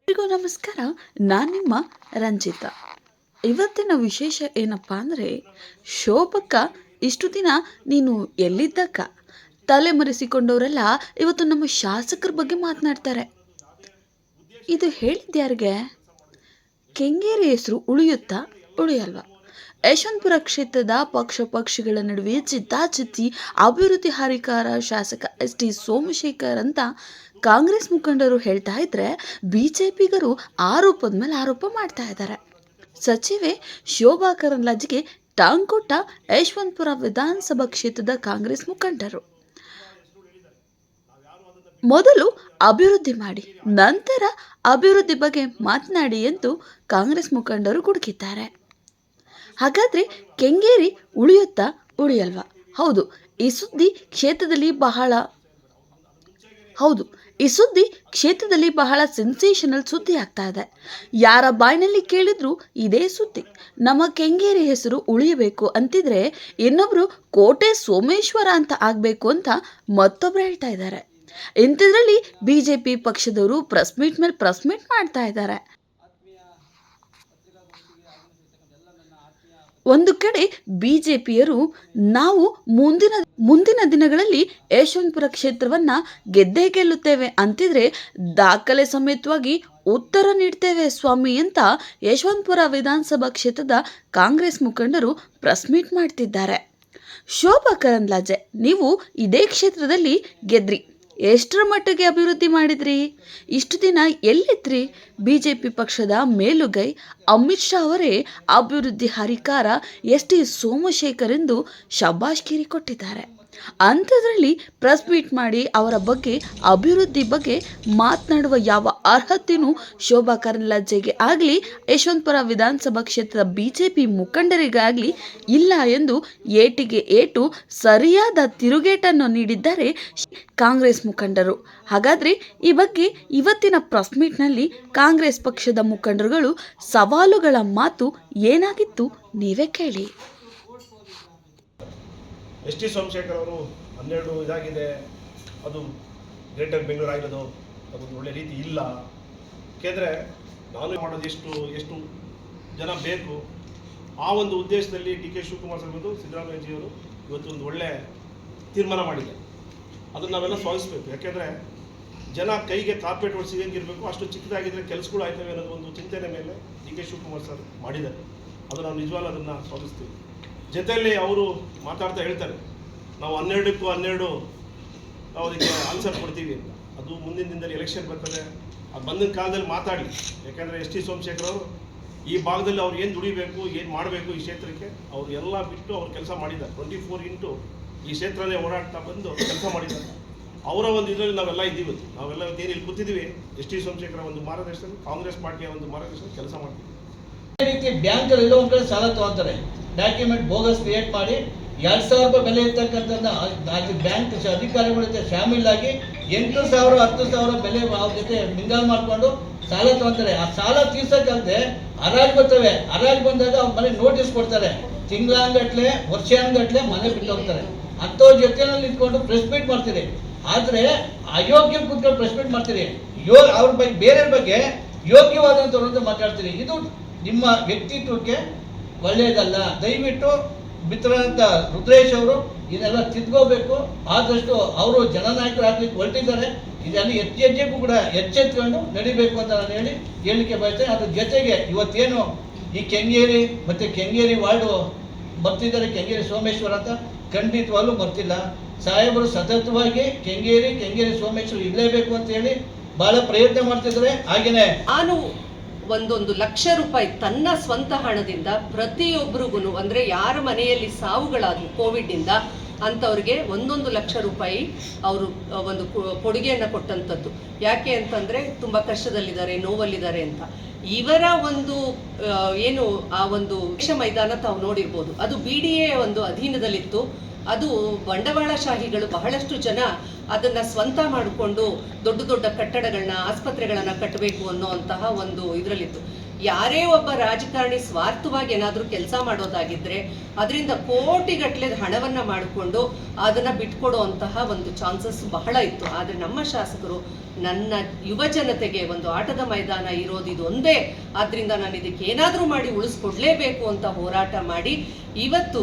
ಎಲ್ರಿಗೂ ನಮಸ್ಕಾರ. ನಾನು ನಿಮ್ಮ ರಂಜಿತಾ. ಇವತ್ತಿನ ವಿಶೇಷ ಏನಪ್ಪ ಅಂದರೆ, ಶೋಭಕ್ಕ ಇಷ್ಟು ದಿನ ನೀನು ಎಲ್ಲಿದ್ದಕ್ಕ ತಲೆಮರೆಸಿಕೊಂಡವರೆಲ್ಲ ಇವತ್ತು ನಮ್ಮ ಶಾಸಕರ ಬಗ್ಗೆ ಮಾತನಾಡ್ತಾರೆ. ಇದು ಹೇಳಿದ್ಯಾರಿಗೆ? ಕೆಂಗೇರಿ ಹೆಸರು ಉಳಿಯುತ್ತಾ ಉಳಿಯಲ್ವಾ? ಯಶವಂತಪುರ ಕ್ಷೇತ್ರದ ಪಕ್ಷಗಳ ನಡುವೆ ಚಿತ್ತಾಚಿತ್ತಿ ಅಭಿವೃದ್ಧಿ ಹರಿಕಾರ ಶಾಸಕ ಎಸ್.ಟಿ. ಸೋಮಶೇಖರ್ ಅಂತ ಕಾಂಗ್ರೆಸ್ ಮುಖಂಡರು ಹೇಳ್ತಾ ಇದ್ರೆ, ಬಿಜೆಪಿಗರು ಆರೋಪದ ಮೇಲೆ ಆರೋಪ ಮಾಡ್ತಾ ಇದ್ದಾರೆ. ಸಚಿವೆ ಶೋಭಾ ಕರಂದ್ಲಾಜೆಗೆ ಟಾಂಗ್ ಕೊಟ್ಟ ಯಶವಂತಪುರ ವಿಧಾನಸಭಾ ಕ್ಷೇತ್ರದ ಕಾಂಗ್ರೆಸ್ ಮುಖಂಡರು. ಮೊದಲು ಅಭಿವೃದ್ಧಿ ಮಾಡಿ, ನಂತರ ಅಭಿವೃದ್ಧಿ ಬಗ್ಗೆ ಮಾತನಾಡಿ ಎಂದು ಕಾಂಗ್ರೆಸ್ ಮುಖಂಡರು ಗುಡುಕಿದ್ದಾರೆ. ಹಾಗಾದ್ರೆ ಕೆಂಗೇರಿ ಉಳಿಯುತ್ತಾ ಉಳಿಯಲ್ವಾ? ಹೌದು, ಈ ಸುದ್ದಿ ಕ್ಷೇತ್ರದಲ್ಲಿ ಬಹಳ ಸೆನ್ಸೇಷನಲ್ ಸುದ್ದಿ ಆಗ್ತಾ ಇದೆ. ಯಾರ ಬಾಯಿನಲ್ಲಿ ಕೇಳಿದ್ರು ಇದೇ ಸುದ್ದಿ. ನಮ್ಮ ಕೆಂಗೇರಿ ಹೆಸರು ಉಳಿಯಬೇಕು ಅಂತಿದ್ರೆ ಇನ್ನೊಬ್ರು ಕೋಟೆ ಸೋಮೇಶ್ವರ ಅಂತ ಆಗ್ಬೇಕು ಅಂತ ಮತ್ತೊಬ್ರು ಹೇಳ್ತಾ ಇದ್ದಾರೆ. ಇಂಥದ್ರಲ್ಲಿ ಬಿಜೆಪಿ ಪಕ್ಷದವರು ಪ್ರೆಸ್ ಮೀಟ್ ಮಾಡ್ತಾ ಇದ್ದಾರೆ. ಒಂದು ಕಡೆ ಬಿಜೆಪಿಯರು ನಾವು ಮುಂದಿನ ದಿನಗಳಲ್ಲಿ ಯಶವಂತಪುರ ಕ್ಷೇತ್ರವನ್ನ ಗೆದ್ದೇ ಗೆಲ್ಲುತ್ತೇವೆ ಅಂತಿದ್ರೆ ದಾಖಲೆ ಸಮೇತವಾಗಿ ಉತ್ತರ ನೀಡ್ತೇವೆ ಸ್ವಾಮಿ ಅಂತ ಯಶವಂತಪುರ ವಿಧಾನಸಭಾ ಕ್ಷೇತ್ರದ ಕಾಂಗ್ರೆಸ್ ಮುಖಂಡರು ಪ್ರೆಸ್ ಮೀಟ್ ಮಾಡ್ತಿದ್ದಾರೆ. ಶೋಭಾ ಕರಂದ್ಲಾಜೆ, ನೀವು ಇದೇ ಕ್ಷೇತ್ರದಲ್ಲಿ ಗೆದ್ರಿ, ಎಷ್ಟರ ಮಟ್ಟಿಗೆ ಅಭಿವೃದ್ಧಿ ಮಾಡಿದ್ರಿ? ಇಷ್ಟು ದಿನ ಎಲ್ಲಿದ್ರಿ? ಬಿಜೆಪಿ ಪಕ್ಷದ ಮೇಲುಗೈ ಅಮಿತ್ ಶಾ ಅವರೇ ಅಭಿವೃದ್ಧಿ ಹರಿಕಾರ ಎಸ್.ಟಿ. ಸೋಮಶೇಖರ್ ಎಂದು ಶಬಾಷ್ಗಿರಿ ಕೊಟ್ಟಿದ್ದಾರೆ. ಅಂಥದ್ರಲ್ಲಿ ಪ್ರೆಸ್ ಮೀಟ್ ಮಾಡಿ ಅವರ ಬಗ್ಗೆ ಅಭಿವೃದ್ಧಿ ಬಗ್ಗೆ ಮಾತನಾಡುವ ಯಾವ ಅರ್ಹತೆಯೂ ಶೋಭಾ ಕರಂದ್ಲಾಜೆಗೆ ಆಗಲಿ ಯಶವಂತಪುರ ವಿಧಾನಸಭಾ ಕ್ಷೇತ್ರದ ಬಿಜೆಪಿ ಮುಖಂಡರಿಗಾಗಲಿ ಇಲ್ಲ ಎಂದು ಏಟಿಗೆ ಏಟು ಸರಿಯಾದ ತಿರುಗೇಟನ್ನು ನೀಡಿದ್ದಾರೆ ಕಾಂಗ್ರೆಸ್ ಮುಖಂಡರು. ಹಾಗಾದ್ರೆ ಈ ಬಗ್ಗೆ ಇವತ್ತಿನ ಪ್ರೆಸ್ ಮೀಟ್ನಲ್ಲಿ ಕಾಂಗ್ರೆಸ್ ಪಕ್ಷದ ಮುಖಂಡರುಗಳು ಸವಾಲುಗಳ ಮಾತು ಏನಾಗಿತ್ತು ನೀವೇ ಕೇಳಿ. ಎಸ್.ಟಿ. ಸೋಮಶೇಖರ್ ಅವರು 12 ಇದಾಗಿದೆ, ಅದು ಗ್ರೇಟರ್ ಬೆಂಗಳೂರು ಆಗಿರೋದು ಅದೊಂದು ಒಳ್ಳೆ ರೀತಿ ಇಲ್ಲ. ಯಾಕೆಂದರೆ ನಾನು ಮಾಡೋದು ಎಷ್ಟು ಜನ ಬೇಕು, ಆ ಒಂದು ಉದ್ದೇಶದಲ್ಲಿ ಡಿ ಕೆ ಶಿವಕುಮಾರ್ ಸಾಹೇಬರು ಸಿದ್ದರಾಮಯ್ಯಜಿಯವರು ಇವತ್ತು ಒಂದು ಒಳ್ಳೆ ತೀರ್ಮಾನ ಮಾಡಿದ್ದಾರೆ. ಅದನ್ನು ನಾವೆಲ್ಲ ಸ್ವಾಗತಿಸಬೇಕು. ಯಾಕೆಂದರೆ ಜನ ಕೈಗೆ ಕಾರ್ಪೆಟ್ ಹೊಡಿಸಿ ಹೆಂಗಿರಬೇಕು ಅಷ್ಟು ಚಿಕ್ಕದಾಗಿದ್ದರೆ ಕೆಲಸಗಳು ಆಯ್ತವೆ ಅನ್ನೋದು ಒಂದು ಚಿಂತನೆ ಮೇಲೆ ಡಿ ಕೆ ಶಿವಕುಮಾರ್ ಸರ್ ಮಾಡಿದ್ದಾರೆ. ಅದು ನಾವು ನಿಜವಾಗ್ಲೂ ಅದನ್ನು ಸ್ವಾಗತಿಸ್ತೀವಿ. ಜೊತೆಯಲ್ಲಿ ಅವರು ಮಾತಾಡ್ತಾ ಹೇಳ್ತಾರೆ, ನಾವು 12ಕ್ಕೂ 12 ನಾವು ಅದಕ್ಕೆ ಆನ್ಸರ್ ಕೊಡ್ತೀವಿ ಅಂತ. ಅದು ಮುಂದಿನ ದಿನದಲ್ಲಿ ಎಲೆಕ್ಷನ್ ಬರ್ತದೆ, ಅದು ಬಂದಿನ ಕಾಲದಲ್ಲಿ ಮಾತಾಡಿ. ಯಾಕೆಂದರೆ ಎಸ್.ಟಿ. ಸೋಮಶೇಖರ್ ಅವರು ಈ ಭಾಗದಲ್ಲಿ ಅವ್ರು ಏನು ದುಡಿಬೇಕು, ಏನು ಮಾಡಬೇಕು ಈ ಕ್ಷೇತ್ರಕ್ಕೆ ಅವರು ಎಲ್ಲ ಬಿಟ್ಟು ಅವ್ರು ಕೆಲಸ ಮಾಡಿದ್ದಾರೆ. 24x ಈ ಕ್ಷೇತ್ರನೇ ಓಡಾಡ್ತಾ ಬಂದು ಕೆಲಸ ಮಾಡಿದ್ದಾರೆ. ಅವರ ಒಂದು ಇದರಲ್ಲಿ ನಾವೆಲ್ಲ ಇದ್ದೀವಿ. ನಾವೆಲ್ಲ ಏನು ಇಲ್ಲಿ ಕೂತಿದ್ದೀವಿ ಎಸ್.ಟಿ. ಸೋಮಶೇಖರ ಒಂದು ಮಾರ್ಗದರ್ಶನದಲ್ಲಿ, ಕಾಂಗ್ರೆಸ್ ಪಾರ್ಟಿಯ ಒಂದು ಮಾರ್ಗದರ್ಶನದಲ್ಲಿ ಕೆಲಸ ಮಾಡ್ತೀವಿ. ಈ ರೀತಿ ಬ್ಯಾಂಕಲ್ಲಿ ಎಲ್ಲೋ ಒಂದು ಕಡೆ ಸಾಲ ತಗೊಂತಾರೆ, ಡಾಕ್ಯುಮೆಂಟ್ ಬೋಗಸ್ ಕ್ರಿಯೇಟ್ ಮಾಡಿ 2,000 ರೂಪಾಯಿ ಬೆಲೆ ಇರ್ತಕ್ಕಂಥದ್ದು ಅದು ಬ್ಯಾಂಕ್ ಅಧಿಕಾರಿಗಳ ಜೊತೆ ಶಾಮಿಲ್ ಆಗಿ 8,000 10,000 ಬೆಲೆ ಅವ್ರ ಜೊತೆ ಮಿಂಗಲ್ ಮಾಡಿಕೊಂಡು ಸಾಲ ತಗೊಂತಾರೆ. ಆ ಸಾಲ ತೀರ್ಸಕ್ಕಂತೆ ಹರಾಜು ಬರ್ತವೆ. ಹರಾಜು ಬಂದಾಗ ಅವ್ರ ಮನೆ ನೋಟಿಸ್ ಕೊಡ್ತಾರೆ, ತಿಂಗಳಾನ್ಗಟ್ಲೆ ವರ್ಷಾನ್ಗಟ್ಲೆ ಮನೆ ಬಿಟ್ಟು ಹೋಗ್ತಾರೆ. ಅಂಥವ್ರ ಜೊತೆಯಲ್ಲಿ ನಿಂತ್ಕೊಂಡು ಪ್ರೆಸ್ ಮೀಟ್ ಮಾಡ್ತೀರಿ. ಆದರೆ ಅಯೋಗ್ಯ ಕೂತ್ಕೊಂಡು ಪ್ರೆಸ್ ಮೀಟ್ ಮಾಡ್ತೀರಿ. ಅವ್ರ ಬಗ್ಗೆ ಬೇರೆಯವ್ರ ಬಗ್ಗೆ ಯೋಗ್ಯವಾದಂಥವ್ರಂತ ಮಾತಾಡ್ತೀರಿ. ಇದು ನಿಮ್ಮ ವ್ಯಕ್ತಿತ್ವಕ್ಕೆ ಒಳ್ಳೆಯದಲ್ಲ. ದಯವಿಟ್ಟು ಮಿತ್ರರಂತ ರುದ್ರೇಶ್ ಅವರು ಇದೆಲ್ಲ ತಿದ್ಕೋಬೇಕು. ಆದಷ್ಟು ಅವರು ಜನನಾಯಕರಾಗ್ಲಿಕ್ಕೆ ಹೊರಟಿದ್ದಾರೆ. ಇದೆಲ್ಲ ಹೆಜ್ಜೆಗೂ ಕೂಡ ಎಚ್ಚೆತ್ಕೊಂಡು ನಡಿಬೇಕು ಅಂತ ನಾನು ಹೇಳಲಿಕ್ಕೆ ಬಯಸ್ತೇನೆ. ಅದ್ರ ಜೊತೆಗೆ ಇವತ್ತೇನು ಈ ಕೆಂಗೇರಿ ಮತ್ತು ಕೆಂಗೇರಿ ವಾರ್ಡು ಬರ್ತಿದ್ದಾರೆ, ಕೆಂಗೇರಿ ಸೋಮೇಶ್ವರ ಅಂತ, ಖಂಡಿತವಾಗ್ಲೂ ಬರ್ತಿಲ್ಲ. ಸಾಹೇಬರು ಸತತವಾಗಿ ಕೆಂಗೇರಿ ಸೋಮೇಶ್ವರ ಇರಲೇಬೇಕು ಅಂತ ಹೇಳಿ ಬಹಳ ಪ್ರಯತ್ನ ಮಾಡ್ತಿದ್ದಾರೆ. ಹಾಗೇನೆ ನಾನು 1 ಲಕ್ಷ ರೂಪಾಯಿ ತನ್ನ ಸ್ವಂತ ಹಣದಿಂದ ಪ್ರತಿಯೊಬ್ಬರಿಗೂ, ಅಂದರೆ ಯಾರ ಮನೆಯಲ್ಲಿ ಸಾವುಗಳಾದವು ಕೋವಿಡ್ನಿಂದ ಅಂಥವ್ರಿಗೆ 1 ಲಕ್ಷ ರೂಪಾಯಿ ಅವರು ಒಂದು ಕೊಡುಗೆಯನ್ನು ಕೊಟ್ಟಂಥದ್ದು. ಯಾಕೆ ಅಂತಂದರೆ ತುಂಬ ಕಷ್ಟದಲ್ಲಿದ್ದಾರೆ, ನೋವಲ್ಲಿದ್ದಾರೆ ಅಂತ. ಇವರ ಒಂದು ಏನು ಆ ಒಂದು ಮೈದಾನ ತಾವು ನೋಡಿರ್ಬೋದು, ಅದು BDA ಒಂದು ಅಧೀನದಲ್ಲಿತ್ತು. ಅದು ಬಂಡವಾಳಶಾಹಿಗಳು ಬಹಳಷ್ಟು ಜನ ಅದನ್ನ ಸ್ವಂತ ಮಾಡಿಕೊಂಡು ದೊಡ್ಡ ದೊಡ್ಡ ಕಟ್ಟಡಗಳನ್ನ, ಆಸ್ಪತ್ರೆಗಳನ್ನ ಕಟ್ಟಬೇಕು ಅನ್ನೋಂತಹ ಒಂದು ಇದರಲ್ಲಿತ್ತು. ಯಾರೇ ಒಬ್ಬ ರಾಜಕಾರಣಿ ಸ್ವಾರ್ಥವಾಗಿ ಏನಾದರೂ ಕೆಲಸ ಮಾಡೋದಾಗಿದ್ರೆ ಅದರಿಂದ ಕೋಟಿಗಟ್ಟಲೆ ಹಣವನ್ನ ಮಾಡಿಕೊಂಡು ಅದನ್ನ ಬಿಟ್ಕೊಡುವಂತಹ ಒಂದು ಚಾನ್ಸಸ್ ಬಹಳ ಇತ್ತು. ಆದರೆ ನಮ್ಮ ಶಾಸಕರು ನನ್ನ ಯುವ ಜನತೆಗೆ ಒಂದು ಆಟದ ಮೈದಾನ ಇರೋದು ಇದು ಒಂದೇ, ಆದ್ರಿಂದ ನಾನು ಇದಕ್ಕೆ ಏನಾದರೂ ಮಾಡಿ ಉಳಿಸ್ಕೊಡ್ಲೇಬೇಕು ಅಂತ ಹೋರಾಟ ಮಾಡಿ ಇವತ್ತು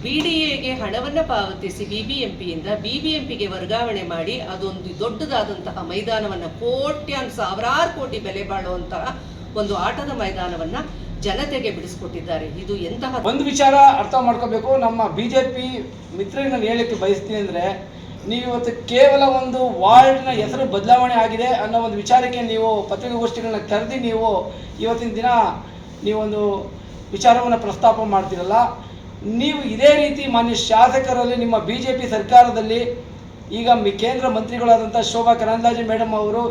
BDAಗೆ ಹಣವನ್ನ ಪಾವತಿಸಿ BBMPಯಿಂದ BBMPಗೆ ವರ್ಗಾವಣೆ ಮಾಡಿ ಅದೊಂದು ದೊಡ್ಡದಾದಂತಹ ಮೈದಾನವನ್ನ ಸಾವಿರಾರು ಕೋಟಿ ಬೆಲೆ ಬಾಳುವಂತಹ ಒಂದು ಆಟದ ಮೈದಾನವನ್ನ ಜನತೆಗೆ ಬಿಡಿಸ್ಕೊಟ್ಟಿದ್ದಾರೆ. ಇದು ಎಂತಹ ಒಂದು ವಿಚಾರ ಅರ್ಥ ಮಾಡ್ಕೋಬೇಕು. ನಮ್ಮ ಬಿಜೆಪಿ ಮಿತ್ರರಿಗೆ ನಾನು ಹೇಳಲಿಕ್ಕೆ ಬಯಸ್ತೀನಿ ಅಂದರೆ, ನೀವು ಇವತ್ತು ಕೇವಲ ಒಂದು ವಾರ್ಡ್ನ ಹೆಸರು ಬದಲಾವಣೆ ಆಗಿದೆ ಅನ್ನೋ ಒಂದು ವಿಚಾರಕ್ಕೆ ನೀವು ಪತ್ರಿಕಾಗೋಷ್ಠಿಗಳನ್ನ ಕರೆದು ನೀವು ಇವತ್ತಿನ ದಿನ ನೀವೊಂದು ವಿಚಾರವನ್ನು ಪ್ರಸ್ತಾಪ ಮಾಡ್ತೀರಲ್ಲ, ನೀವು ಇದೇ ರೀತಿ ಮಾನ್ಯ ಶಾಸಕರಲ್ಲಿ ನಿಮ್ಮ ಬಿಜೆಪಿ ಸರ್ಕಾರದಲ್ಲಿ ಈಗ ಕೇಂದ್ರ ಮಂತ್ರಿಗಳಾದಂಥ ಶೋಭಾ ಕರಂದ್ಲಾಜೆ ಮೇಡಮ್ ಅವರು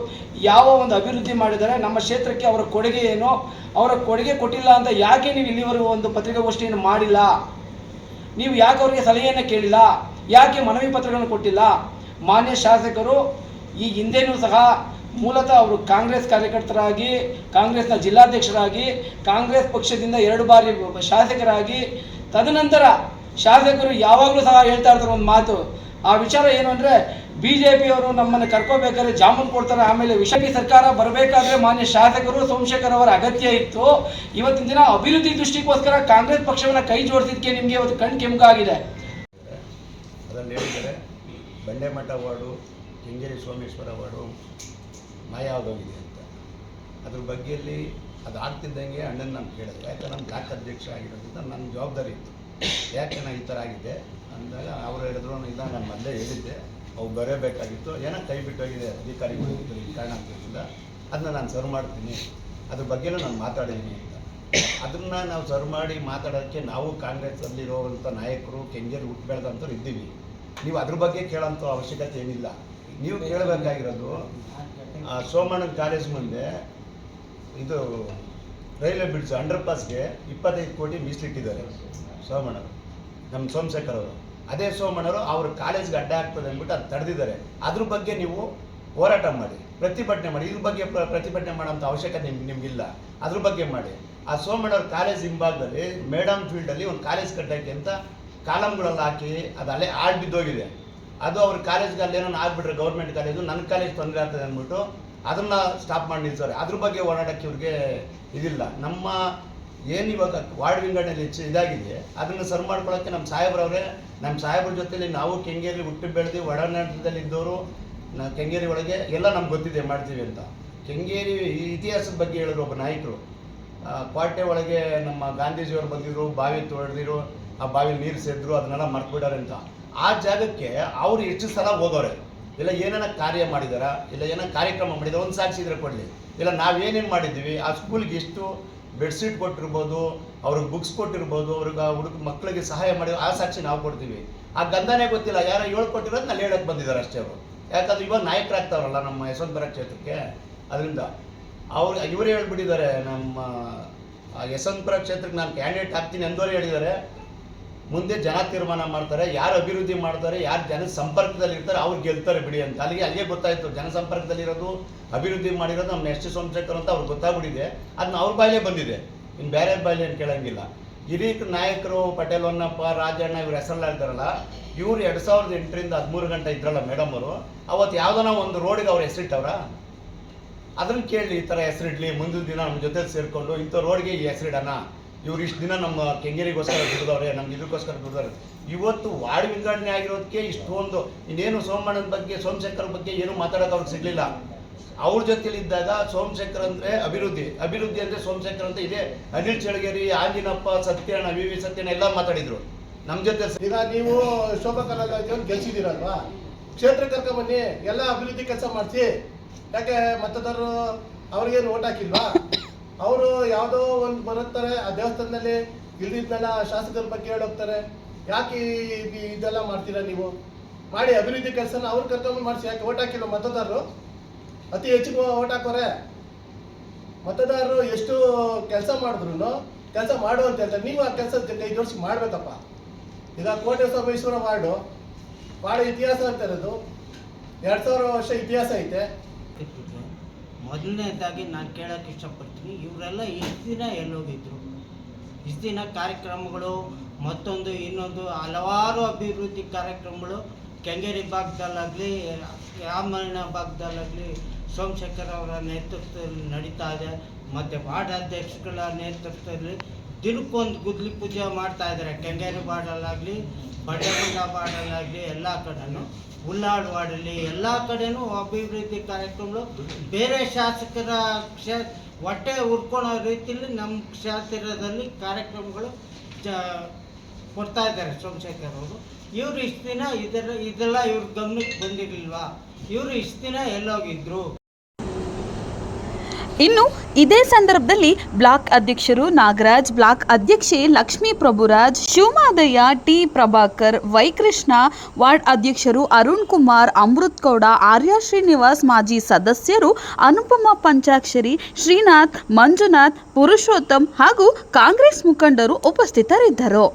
ಯಾವ ಒಂದು ಅಭಿವೃದ್ಧಿ ಮಾಡಿದ್ದಾರೆ, ನಮ್ಮ ಕ್ಷೇತ್ರಕ್ಕೆ ಅವರ ಕೊಡುಗೆ ಏನು, ಅವರ ಕೊಡುಗೆ ಕೊಟ್ಟಿಲ್ಲ ಅಂತ ಯಾಕೆ ನೀವು ಇಲ್ಲಿವರೆಗೂ ಒಂದು ಪತ್ರಿಕಾಗೋಷ್ಠಿಯನ್ನು ಮಾಡಿಲ್ಲ? ನೀವು ಯಾಕೆ ಅವರಿಗೆ ಸಲಹೆಯನ್ನು ಕೇಳಿಲ್ಲ? ಯಾಕೆ ಮನವಿ ಪತ್ರಗಳನ್ನು ಕೊಟ್ಟಿಲ್ಲ? ಮಾನ್ಯ ಶಾಸಕರು ಈ ಹಿಂದೆನೂ ಸಹ ಮೂಲತಃ ಅವರು ಕಾಂಗ್ರೆಸ್ ಕಾರ್ಯಕರ್ತರಾಗಿ, ಕಾಂಗ್ರೆಸ್ನ ಜಿಲ್ಲಾಧ್ಯಕ್ಷರಾಗಿ, ಕಾಂಗ್ರೆಸ್ ಪಕ್ಷದಿಂದ 2 ಬಾರಿ ಶಾಸಕರಾಗಿ, ತದನಂತರ ಶಾಸಕರು ಯಾವಾಗಲೂ ಸಹ ಹೇಳ್ತಾ ಇರ್ತಾರೆ ಒಂದು ಮಾತು. ಆ ವಿಚಾರ ಏನು ಅಂದರೆ, BJPಯವರು ನಮ್ಮನ್ನು ಕರ್ಕೋಬೇಕಾದ್ರೆ ಜಾಮೂನು ಕೊಡ್ತಾರೆ, ಆಮೇಲೆ ವಿಷಪಿ ಸರ್ಕಾರ ಬರಬೇಕಾದ್ರೆ ಮಾನ್ಯ ಶಾಸಕರು ಸೋಮಶೇಖರ್ ಅವರ ಅಗತ್ಯ ಇತ್ತು. ಇವತ್ತಿನ ದಿನ ಅಭಿವೃದ್ಧಿ ದೃಷ್ಟಿಗೋಸ್ಕರ ಕಾಂಗ್ರೆಸ್ ಪಕ್ಷವನ್ನು ಕೈ ಜೋಡಿಸಿದ್ದಕ್ಕೆ ನಿಮಗೆ ಇವತ್ತು ಕಣ್ ಕೆಂಪಾಗಿದೆ. ಅದರಲ್ಲಿ ಹೇಳಿದರೆ ಬಂಡೆಮಠ ವಾರ್ಡು, ಕೆಂಗೇರಿ ಸೋಮೇಶ್ವರ ವಾರ್ಡು ಮಾಯ ಆಗೋಗಿದೆ ಅಂತ. ಅದ್ರ ಬಗ್ಗೆಯಲ್ಲಿ ಅದು ಆಗ್ತಿದ್ದಂಗೆ ಅಣ್ಣನ ನಾನು ಕೇಳಿದೆ. ಯಾಕೆ ನಾನು ಬ್ಲಾಕ್ ಅಧ್ಯಕ್ಷ ಆಗಿರೋದ್ರಿಂದ ನನ್ನ ಜವಾಬ್ದಾರಿ ಇತ್ತು. ಯಾಕೆ ನಾನು ಈ ಥರ ಆಗಿದ್ದೆ ಅಂದಾಗ ಅವರು ಹೇಳಿದ್ರು, ಇಲ್ಲ ನಾನು ಮೊದಲೇ ಹೇಳಿದ್ದೆ, ಅವು ಬರಬೇಕಾಗಿತ್ತು, ಏನೋ ಕೈ ಬಿಟ್ಟೋಗಿದೆ ಅಧಿಕಾರಿಗಳು ಈ ಕಾರಣದಿಂದ, ಅದನ್ನ ನಾನು ಸರ್ವ್ ಮಾಡ್ತೀನಿ, ಅದ್ರ ಬಗ್ಗೆನೂ ನಾನು ಮಾತಾಡಿದ್ದೀನಿ ಅಂತ. ಅದನ್ನು ನಾವು ಸರ್ವ್ ಮಾಡಿ ಮಾತಾಡೋಕ್ಕೆ ನಾವು ಕಾಂಗ್ರೆಸ್ಸಲ್ಲಿರುವಂಥ ನಾಯಕರು, ಕೆಂಗೇರಿ ಹುಟ್ಟು ಬೆಳೆದಂಥವ್ರು ಇದ್ದೀವಿ. ನೀವು ಅದ್ರ ಬಗ್ಗೆ ಕೇಳೋಂಥ ಅವಶ್ಯಕತೆ ಏನಿಲ್ಲ. ನೀವು ಕೇಳಬೇಕಾಗಿರೋದು ಸೋಮಣ್ಣನ ಕಾಲೇಜ್ ಮುಂದೆ ಇದು ರೈಲ್ವೆ ಬ್ರಿಡ್ಜ್ ಅಂಡರ್ಪಾಸ್ಗೆ 25 ಕೋಟಿ ಮೀಸಲಿಟ್ಟಿದ್ದಾರೆ ಸೋಮಣ್ಣರು, ನಮ್ಮ ಸೋಮಶೇಖರ್ ಅವರು. ಅದೇ ಸೋಮಣ್ಣರು ಅವ್ರ ಕಾಲೇಜ್ಗೆ ಅಡ್ಡ ಆಗ್ತದೆ ಅಂದ್ಬಿಟ್ಟು ಅದು ತಡೆದಿದ್ದಾರೆ. ಅದ್ರ ಬಗ್ಗೆ ನೀವು ಹೋರಾಟ ಮಾಡಿ, ಪ್ರತಿಭಟನೆ ಮಾಡಿ. ಇದ್ರ ಬಗ್ಗೆ ಪ್ರತಿಭಟನೆ ಮಾಡೋಂಥ ಅವಶ್ಯಕತೆ ನಿಮಗಿಲ್ಲ, ಅದ್ರ ಬಗ್ಗೆ ಮಾಡಿ. ಆ ಸೋಮಣ್ಣವ್ರ ಕಾಲೇಜ್ ಹಿಂಭಾಗದಲ್ಲಿ ಮೇಡಮ್ ಫೀಲ್ಡಲ್ಲಿ ಒಂದು ಕಾಲೇಜ್ ಕಟ್ಟೋಕ್ಕೆ ಅಂತ ಕಾಲಮ್ಗಳೆಲ್ಲ ಹಾಕಿ ಅದು ಅಲ್ಲೇ ಆಳ್ ಬಿದ್ದೋಗಿದೆ. ಅದು ಅವ್ರ ಕಾಲೇಜ್ಗೆ ಅಲ್ಲೇನೋ ಆಗ್ಬಿಟ್ರೆ ಗೌರ್ಮೆಂಟ್ ಕಾಲೇಜು, ನನ್ನ ಕಾಲೇಜ್ ತೊಂದರೆ ಆಗ್ತದೆ ಅಂದ್ಬಿಟ್ಟು ಅದನ್ನು ಸ್ಟಾಪ್ ಮಾಡಿ ನಿಲ್ಸೋರೆ. ಅದ್ರ ಬಗ್ಗೆ ಓಡಾಡೋಕ್ಕೆ ಇವ್ರಿಗೆ ಇದಿಲ್ಲ. ನಮ್ಮ ಏನು ಇವಾಗ ವಾರ್ಡ್ ವಿಂಗಡಣೆಯಲ್ಲಿ ಇದಾಗಿದೆ ಅದನ್ನು ಸರ್ವ್ ಮಾಡ್ಕೊಳ್ಳೋಕ್ಕೆ ನಮ್ಮ ಸಾಹೇಬ್ರ ಜೊತೆಲಿ ನಾವು ಕೆಂಗೇರಿ ಹುಟ್ಟು ಬೆಳೆದು ಒಡನಾಟದಲ್ಲಿ ಇದ್ದವರು, ಕೆಂಗೇರಿ ಒಳಗೆ ಎಲ್ಲ ನಮ್ಗೆ ಗೊತ್ತಿದೆ ಮಾಡ್ತೀವಿ ಅಂತ. ಕೆಂಗೇರಿ ಇತಿಹಾಸದ ಬಗ್ಗೆ ಹೇಳಿದ್ರು ಒಬ್ಬ ನಾಯಕರು. ಕೋಟೆ ಒಳಗೆ ನಮ್ಮ ಗಾಂಧೀಜಿಯವರು ಬಂದಿದ್ರು, ಬಾವಿ ತೊಳೆದಿರು, ಆ ಬಾವಿಲಿ ನೀರು ಸೇದ್ರು, ಅದನ್ನೆಲ್ಲ ಮರ್ತ್ಬಿಡಾರೆ ಅಂತ. ಆ ಜಾಗಕ್ಕೆ ಅವ್ರು ಎಷ್ಟು ಸಲ ಹೋಗೋರೆ, ಇಲ್ಲ ಏನೇನ ಕಾರ್ಯ ಮಾಡಿದಾರ, ಇಲ್ಲ ಏನೋ ಕಾರ್ಯಕ್ರಮ ಮಾಡಿದಾರೆ, ಒಂದು ಸಾಕ್ಷಿ ಇದ್ರೆ ಕೊಡಲಿ. ಇಲ್ಲ ನಾವೇನೇನು ಮಾಡಿದ್ದೀವಿ, ಆ ಸ್ಕೂಲ್ಗೆ ಎಷ್ಟು ಬೆಡ್ಶೀಟ್ ಕೊಟ್ಟಿರ್ಬೋದು, ಅವ್ರಿಗೆ ಬುಕ್ಸ್ ಕೊಟ್ಟಿರ್ಬೋದು, ಅವ್ರಿಗೆ ಮಕ್ಕಳಿಗೆ ಸಹಾಯ ಮಾಡಿದ್ರು, ಆ ಸಾಕ್ಷಿ ನಾವು ಕೊಡ್ತೀವಿ. ಆ ಗಂಧನೇ ಗೊತ್ತಿಲ್ಲ, ಯಾರೋ ಹೇಳ್ಕೊಟ್ಟಿರೋದು ನಲ್ಲಿ ಹೇಳಕ್ಕೆ ಬಂದಿದ್ದಾರೆ ಅಷ್ಟೇ ಅವರು. ಯಾಕಂದ್ರೆ ಇವಾಗ ನಾಯಕರಾಗ್ತಾವ್ರಲ್ಲ ನಮ್ಮ ಯಶವಂತಪುರ ಕ್ಷೇತ್ರಕ್ಕೆ, ಅದರಿಂದ ಇವರೇ ಹೇಳ್ಬಿಟ್ಟಿದ್ದಾರೆ. ನಮ್ಮ ಯಶವಂತಪುರ ಕ್ಷೇತ್ರಕ್ಕೆ ನಾನು ಕ್ಯಾಂಡಿಡೇಟ್ ಆಗ್ತೀನಿ ಅಂದವರೇ ಹೇಳಿದ್ದಾರೆ, ಮುಂದೆ ಜನ ತೀರ್ಮಾನ ಮಾಡ್ತಾರೆ, ಯಾರು ಅಭಿವೃದ್ಧಿ ಮಾಡ್ತಾರೆ, ಯಾರು ಜನ ಸಂಪರ್ಕದಲ್ಲಿ ಇರ್ತಾರೆ ಅವ್ರು ಗೆಲ್ತಾರೆ ಬಿಡಿ ಅಂತ. ಅಲ್ಲಿಗೆ ಗೊತ್ತಾಯಿತು, ಜನಸಂಪರ್ಕದಲ್ಲಿರೋದು, ಅಭಿವೃದ್ಧಿ ಮಾಡಿರೋದು ನಮ್ಮ ಎಸ್ ಟಿ ಸೋಮಶೇಖರ್ ಅಂತ ಅವ್ರಿಗೆ ಗೊತ್ತಾಗ್ಬಿಟ್ಟಿದೆ. ಅದನ್ನ ಅವ್ರ ಬಾಯಿಲೇ ಬಂದಿದೆ, ಇನ್ನು ಬೇರೆ ಬಾಯಿಲೆ ಏನು ಕೇಳಂಗಿಲ್ಲ. ಹಿರಿಯ ನಾಯಕರು ಪಟೇಲ್ ಹೊನ್ನಪ್ಪ, ರಾಜಣ್ಣ ಇವ್ರ ಹೆಸರಲ್ಲ ಹೇಳ್ತಾರಲ್ಲ, ಇವ್ರು 2008ರಿಂದ 13 ಗಂಟೆ ಇದ್ರಲ್ಲ ಮೇಡಮ್ ಅವರು, ಅವತ್ತು ಯಾವುದೋ ಒಂದು ರೋಡಿಗೆ ಅವ್ರು ಹೆಸರಿಟ್ಟವ್ರ? ಅದನ್ನು ಕೇಳಿ, ಈ ಥರ ಹೆಸರಿಡ್ಲಿ, ಮುಂದಿನ ದಿನ ನಮ್ಮ ಜೊತೆ ಸೇರಿಕೊಂಡು ಇಂಥ ರೋಡ್ಗೆ ಈ ಹೆಸರಿಡೋಣ, ಇವ್ರು ಇಷ್ಟು ದಿನ ನಮ್ಮ ಕೆಂಗೇರಿಗೋಸ್ಕರ ದುಡಿದವ್ರೆ, ನಮ್ಗೆ ಇದಕ್ಕೋಸ್ಕರ ದುಡಿದವ್ರೆ. ಇವತ್ತು ವಾರ್ಡ್ ವಿಂಗಡಣೆ ಆಗಿರೋದಕ್ಕೆ ಇಷ್ಟೊಂದು, ಇನ್ನೇನು ಸೋಮಣ್ಣನ ಬಗ್ಗೆ, ಸೋಮಶೇಖರ್ ಬಗ್ಗೆ ಏನು ಮಾತಾಡೋಕೆ ಅವ್ರಿಗೆ ಸಿಗಲಿಲ್ಲ. ಅವ್ರ ಜೊತೆಲಿದ್ದಾಗ ಸೋಮಶೇಖರ್ ಅಂದರೆ ಅಭಿವೃದ್ಧಿ ಅಂದರೆ ಸೋಮಶೇಖರ್ ಅಂತ ಇದೆ. ಅನಿಲ್ ಚಳಗೇರಿ, ಆಂಜಿನಪ್ಪ, ಸತ್ಯಣ್ಣ, ವಿ ಸತ್ಯಣ್ಣ ಎಲ್ಲ ಮಾತಾಡಿದ್ರು ನಮ್ಮ ಜೊತೆ. ಈಗ ನೀವು ಶೋಭಾ ಕರಂದ್ಲಾಜೆ ಗೆಲ್ಸಿದ್ದೀರಲ್ವಾ, ಕ್ಷೇತ್ರ ಕರ್ಕೊಂಬನ್ನಿ, ಎಲ್ಲ ಅಭಿವೃದ್ಧಿ ಕೆಲಸ ಮಾಡಿಸಿ. ಯಾಕೆ ಮತದಾರರು ಅವ್ರಿಗೇನು ಓಟ್ ಹಾಕಿಲ್ವಾ? ಅವರು ಯಾವುದೋ ಒಂದು ಬರುತ್ತಾರೆ, ಆ ದೇವಸ್ಥಾನದಲ್ಲಿ ಇಲ್ದಿದ್ನೆಲ್ಲ ಶಾಸಕರ ಬಗ್ಗೆ ಹೇಳೋಗ್ತಾರೆ. ಯಾಕೆ ಇದೆಲ್ಲ ಮಾಡ್ತೀರಾ ನೀವು? ಮಾಡಿ ಅಭಿವೃದ್ಧಿ ಕೆಲಸನ ಅವ್ರು ಕರ್ಕೊಂಬಂದು ಮಾಡಿಸಿ. ಯಾಕೆ ಓಟ್ ಹಾಕಿಲ್ವ ಮತದಾರರು? ಅತಿ ಹೆಚ್ಚಿಗೆ ಓಟ್ ಹಾಕೋರೆ. ಮತದಾರರು ಎಷ್ಟು ಕೆಲಸ ಮಾಡಿದ್ರು ಕೆಲಸ ಮಾಡು ಅಂತ ಹೇಳ್ತಾರೆ. ನೀವು ಆ ಕೆಲಸ ಕೈ ಜೋಡಿಸಿ ಮಾಡಬೇಕಪ್ಪ. ಈಗ ಕೋಟೆ ಸೋಮೇಶ್ವರ ವಾರ್ಡು ಇತಿಹಾಸ ಅಂತ ಇರೋದು 2000 ವರ್ಷ ಇತಿಹಾಸ ಐತೆ. ಮೊದಲನೇದಾಗಿ ನಾನು ಕೇಳೋಕ್ಕೆ ಇಷ್ಟಪಡ್ತೀನಿ, ಇವರೆಲ್ಲ ಇಷ್ಟು ದಿನ ಎಲ್ಲೋಗಿದ್ರು? ಇಷ್ಟು ದಿನ ಕಾರ್ಯಕ್ರಮಗಳು ಮತ್ತೊಂದು ಇನ್ನೊಂದು ಹಲವಾರು ಅಭಿವೃದ್ಧಿ ಕಾರ್ಯಕ್ರಮಗಳು ಕೆಂಗೇರಿ ಭಾಗದಲ್ಲಾಗಲಿ ರಾಮಣ್ಣ ಭಾಗದಲ್ಲಾಗಲಿ ಸೋಮಶೇಖರ್ ಅವರ ನೇತೃತ್ವದಲ್ಲಿ ನಡೀತಾ ಇದೆ. ಮತ್ತು ವಾರ್ಡ್ ಅಧ್ಯಕ್ಷಗಳ ನೇತೃತ್ವದಲ್ಲಿ ದಿನಕ್ಕೊಂದು ಗುದ್ಲಿ ಪೂಜೆ ಮಾಡ್ತಾ ಇದ್ದಾರೆ. ಕೆಂಗೇರಿ ವಾರ್ಡಲ್ಲಾಗಲಿ ಬಡೇಮಠ ವಾರ್ಡಲ್ಲಾಗಲಿ ಎಲ್ಲ ಕಡೆನೂ, ಉಳ್ಳಾಳ್ ವಾರ್ಡಲ್ಲಿ ಎಲ್ಲ ಕಡೆನೂ ಅಭಿವೃದ್ಧಿ ಕಾರ್ಯಕ್ರಮಗಳು ಬೇರೆ ಶಾಸಕರ ಹೊಟ್ಟೆ ಉರ್ಕೊಳ್ಳೋ ರೀತಿಯಲ್ಲಿ ನಮ್ಮ ಕ್ಷೇತ್ರದಲ್ಲಿ ಕಾರ್ಯಕ್ರಮಗಳು ಕೊಡ್ತಾ ಇದ್ದಾರೆ ಸೋಮಶೇಖರ್ ಅವರು. ಇವರು ಇಷ್ಟು ದಿನ ಇದೆಲ್ಲ ಇವ್ರ ಗಮನಕ್ಕೆ ಬಂದಿರಲಿಲ್ವಾ? ಇವರು ಇಷ್ಟು ದಿನ ಎಲ್ಲೋಗಿದ್ರು? ಇನ್ನು ಇದೇ ಸಂದರ್ಭದಲ್ಲಿ ಬ್ಲಾಕ್ ಅಧ್ಯಕ್ಷರು ನಾಗರಾಜ್, ಬ್ಲಾಕ್ ಅಧ್ಯಕ್ಷೆ ಲಕ್ಷ್ಮೀ ಪ್ರಭುರಾಜ್, ಶಿವಮಾದಯ್ಯ, ಟಿ ಪ್ರಭಾಕರ್, ವೈಕೃಷ್ಣ, ವಾರ್ಡ್ ಅಧ್ಯಕ್ಷರು ಅರುಣ್ ಕುಮಾರ್, ಅಮೃತ್ ಗೌಡ, ಆರ್ಯ ಶ್ರೀನಿವಾಸ್, ಮಾಜಿ ಸದಸ್ಯರು ಅನುಪಮ ಪಂಚಾಕ್ಷರಿ, ಶ್ರೀನಾಥ್, ಮಂಜುನಾಥ್, ಪುರುಷೋತ್ತಮ್ ಹಾಗೂ ಕಾಂಗ್ರೆಸ್ ಮುಖಂಡರು ಉಪಸ್ಥಿತರಿದ್ದರು.